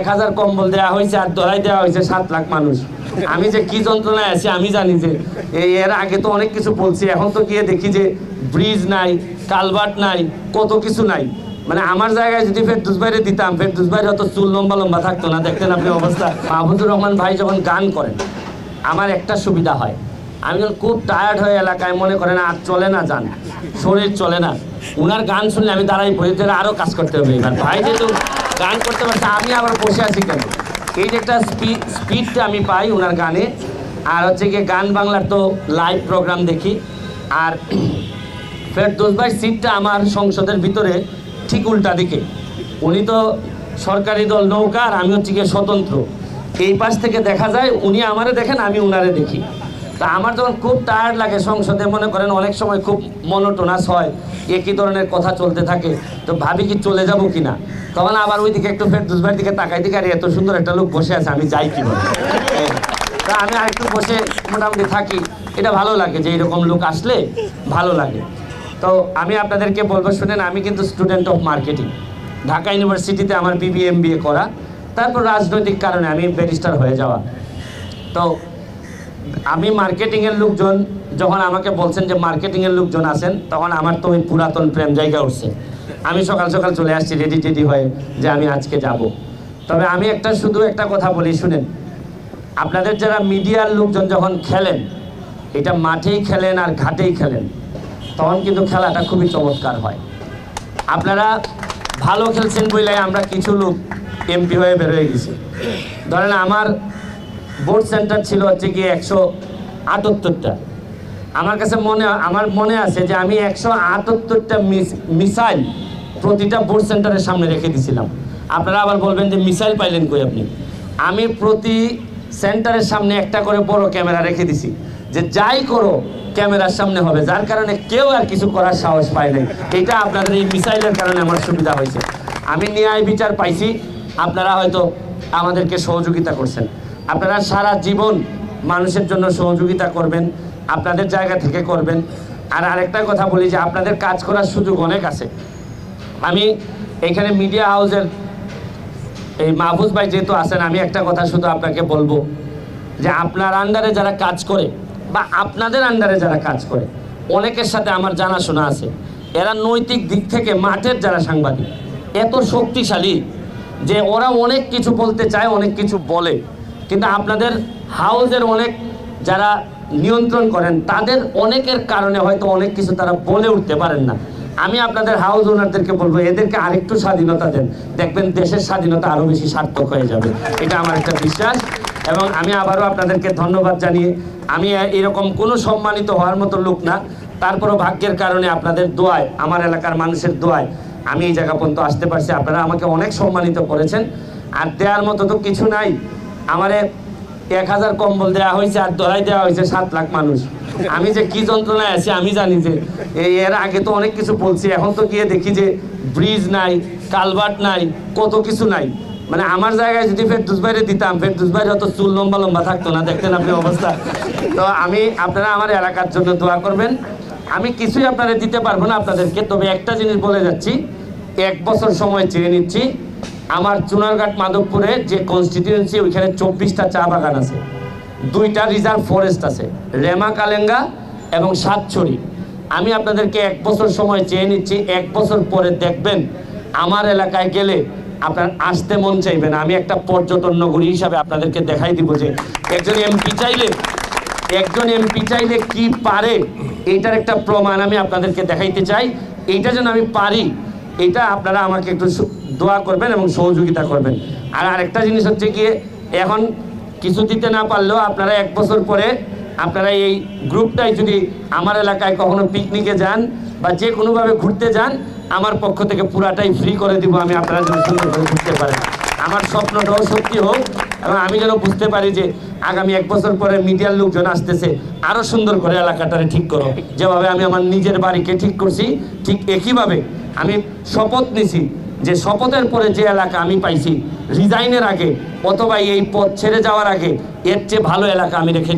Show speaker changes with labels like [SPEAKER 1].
[SPEAKER 1] 1000 কম্বল দেওয়া হয়েছে আর ধরাই দেওয়া হয়েছে 7 লাখ মানুষ। আমি যে কি যন্ত্রণায় আছি আমি জানি। যে এর আগে তো অনেক কিছু বলছি, এখন তো গিয়ে দেখি যে ব্রিজ নাই, কালভার্ট নাই, কত কিছু নাই। মানে আমার জায়গায় যদি ফেরদৌস ভাইরে দিতাম, ফেরদৌস ভাইয়ের অত চুল লম্বা লম্বা থাকতো না। দেখতেন আপনি অবস্থা। মাহফুজুর রহমান ভাই যখন গান করেন আমার একটা সুবিধা হয়, আমি যখন খুব টায়ার্ড হয়ে এলাকায় মনে করেন আর চলে না, যান শরীর চলে না, উনার গান শুনলে আমি দাঁড়াই পড়ে আরও কাজ করতে হবে। এবার ভাই যেহেতু গান করতে পারছে, আমি আবার বসে আছি কেন? এই যে একটা স্পিডটা আমি পাই ওনার গানে। আর হচ্ছে গিয়ে গান বাংলার তো লাইভ প্রোগ্রাম দেখি। আর ফেরদৌস ভাই সিটটা আমার সংসদের ভিতরে ঠিক উল্টা দিকে। উনি তো সরকারি দল নৌকা আর আমি হচ্ছে গিয়ে স্বতন্ত্র। এই পাশ থেকে দেখা যায় উনি আমারে দেখেন, আমি উনারে দেখি। তা আমার যখন খুব টায়ার্ড লাগে সংসদে, মনে করেন অনেক সময় খুব মনোটোনাস হয়, একই ধরনের কথা চলতে থাকে, তো ভাবি কি চলে যাবো কিনা। তখন আবার ওইদিকে একটু ফেরদৌস ভাইয়ের দিকে তাকাই দিকে, আর এত সুন্দর একটা লোক বসে আছে, আমি যাই কি বলে। তা আমি আরেকটু বসে মোটামুটি থাকি। এটা ভালো লাগে যে এইরকম লোক আসলে ভালো লাগে। তো আমি আপনাদেরকে বলবো, শুনেন, আমি কিন্তু স্টুডেন্ট অফ মার্কেটিং। ঢাকা ইউনিভার্সিটিতে আমার BBA MBA করা, তারপর রাজনৈতিক কারণে আমি ব্যারিস্টার হয়ে যাওয়া। তো আমি মার্কেটিংয়ের লোকজন যখন আমাকে বলছেন যে মার্কেটিংয়ের লোকজন আছেন, তখন আমার তো ওই পুরাতন প্রেম জায়গা উঠছে। আমি সকাল সকাল চলে আসছি রেডি হয়ে যে আমি আজকে যাব। তবে আমি শুধু একটা কথা বলি, শুনেন, আপনাদের যারা মিডিয়ার লোকজন যখন খেলেন, এটা মাঠেই খেলেন আর ঘাটেই খেলেন, তখন কিন্তু খেলাটা খুবই চমৎকার হয়। আপনারা ভালো খেলছেন বলে আমরা কিছু লোক MP হয়ে বের হয়ে গেছি। ধরেন আমার ভোট সেন্টার ছিল হচ্ছে গিয়ে 178টা। আমার মনে আছে যে আমি 178টা মিসাইল প্রতিটা ভোট সেন্টারের সামনে রেখে দিয়েছিলাম। আপনারা আবার বলবেন যে মিসাইল পাইলেন কই আপনি? আমি প্রতি সেন্টারের সামনে একটা করে বড় ক্যামেরা রেখে দিছি, যে যাই করো ক্যামেরার সামনে হবে, যার কারণে কেউ আর কিছু করার সাহস পায় নাই। এটা আপনাদের এই মিসাইলের কারণে আমার সুবিধা হয়েছে। আমি ন্যায় বিচার পাইছি, আপনারা হয়তো আমাদেরকে সহযোগিতা করছেন। আপনারা সারা জীবন মানুষের জন্য সহযোগিতা করবেন, আপনাদের জায়গা থেকে করবেন। আর আরেকটা কথা বলি যে আপনাদের কাজ করার সুযোগ অনেক আছে। আমি এখানে মিডিয়া হাউসের এই মাহফুজ ভাই যেহেতু আছেন, আমি একটা কথা শুধু আপনাকে বলবো যে আপনার আন্ডারে যারা কাজ করে বা আপনাদের আন্ডারে যারা কাজ করে, অনেকের সাথে আমার জানাশোনা আছে। এরা নৈতিক দিক থেকে মাঠের যারা সাংবাদিক এত শক্তিশালী যে ওরা অনেক কিছু বলতে চায়, অনেক কিছু বলে, কিন্তু আপনাদের হাউসের অনেক যারা নিয়ন্ত্রণ করেন তাদের অনেকের কারণে হয়তো অনেক কিছু তারা বলে উঠতে পারেন না। আমি আপনাদের হাউস ওনারদেরকে বলবো, এদেরকে আরেকটু স্বাধীনতা দেন, দেখবেন দেশের স্বাধীনতা আরও বেশি সার্থক হয়ে যাবে। এটা আমার একটা বিশ্বাস। এবং আমি আবারও আপনাদেরকে ধন্যবাদ জানিয়ে, আমি এরকম কোনো সম্মানিত হওয়ার মতো লোক না, তারপরও ভাগ্যের কারণে আপনাদের দোয়ায়, আমার এলাকার মানুষের দোয়ায় আমি এই জায়গা পর্যন্ত আসতে পারছি। আপনারা আমাকে অনেক সম্মানিত করেছেন। আর দেওয়ার মতো তো কিছু নাই। আমারে 1000 কম্বল দেওয়া হয়েছে আর ধরাই দেওয়া হয়েছে 7 লাখ মানুষ। আমি যে কি যন্ত্রণায় আছি আমি জানি। যে এর আগে তো অনেক কিছু বলছি, এখন তো গিয়ে দেখি যে ব্রিজ নাই, কালভার্ট নাই, কত কিছু নাই। মানে আমার জায়গায় যদি ফেরদৌস ভাইরে দিতাম, ফেরদৌস ভাইয়ের অত চুল লম্বা লম্বা থাকতো না। দেখতেন আপনি অবস্থা। তো আপনারা আমার এলাকার জন্য দোয়া করবেন। আমি কিছুই আপনারা দিতে পারবো না আপনাদেরকে, তবে একটা জিনিস বলে যাচ্ছি, 1 বছর সময় চেয়ে নিচ্ছি। আমার চুনারঘাট মাধবপুরে যে কনস্টিটিউয়েন্সি, ওইখানে 24টা চা বাগান আছে, 2টা রিজার্ভ ফরেস্ট আছে, রেমা কালেঙ্গা এবং সাতছড়ি। আমি আপনাদেরকে 1 বছর সময় চেয়ে নিচ্ছি। 1 বছর পরে দেখবেন আমার এলাকায় গেলে আপনার আসতে মন চাইবে না। আমি একটা পর্যটন নগরী হিসাবে আপনাদেরকে দেখাই দিব যে একজন এমপি চাইলে কি পারে, এইটার একটা প্রমাণ আমি আপনাদেরকে দেখাইতে চাই। এইটা যেন আমি পারি, এটা আপনারা আমাকে একটু দোয়া করবেন এবং সহযোগিতা করবেন। আর আরেকটা জিনিস হচ্ছে গিয়ে, এখন কিছু দিতে না পারলেও আপনারা 1 বছর পরে আপনারা এই গ্রুপটাই যদি আমার এলাকায় কখনো পিকনিকে যান বা যে কোনোভাবে ঘুরতে যান, আমার পক্ষ থেকে পুরাটাই ফ্রি করে দিব আমি, আপনারা যেন সুন্দর করে ঘুরতে পারেন। আমার স্বপ্নটাও সত্যি হোক এবং আমি যেন বুঝতে পারি যে আগামী 1 বছর পরে মিডিয়ার লোকজন আসতেছে, আরও সুন্দর করে এলাকাটারে ঠিক করো। যেভাবে আমি আমার নিজের বাড়িকে ঠিক করছি, ঠিক একইভাবে আমি শপথ নিছি যে শপথের পরে যে এলাকা আমি পাইছি, রিজাইনের আগে অথবা এই পথ ছেড়ে যাওয়ার আগে, এর চেয়ে ভালো এলাকা আমি রেখে